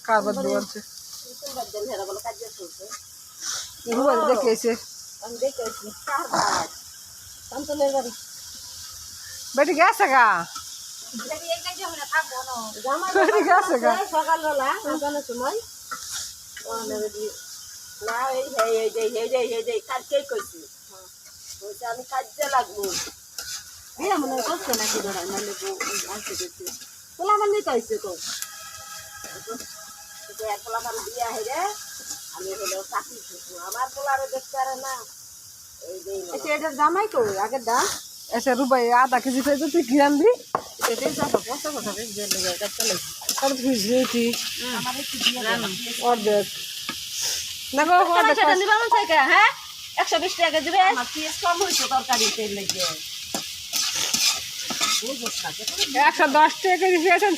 কারবার দুয়ারছে রুবাই দেখেছে বেটি গেছে গা সকালবেলা আজানের সময় না এই কালকেই কইছি আমি কাজে লাগবো মনে করছে নাকি ধরা মানে আসতে দেখছি পোলা মানে চাইছে তো পোলা মানে দিয়ে হেরে আমি হলো চাকরি করবো আমার পোলারে দেখতে পারে না এটার দামাই তো আগের দাম এসে রুবাই আধা কেজি পেয়েছে তুই কি আনবি এটাই যাবো কত কথা অর্ধেক না গো অর্ধেক হ্যাঁ 120 টাকা দিবে কম হয়েছে তরকারি তেল লেগে 110 টাকা কেজি পেয়েছেন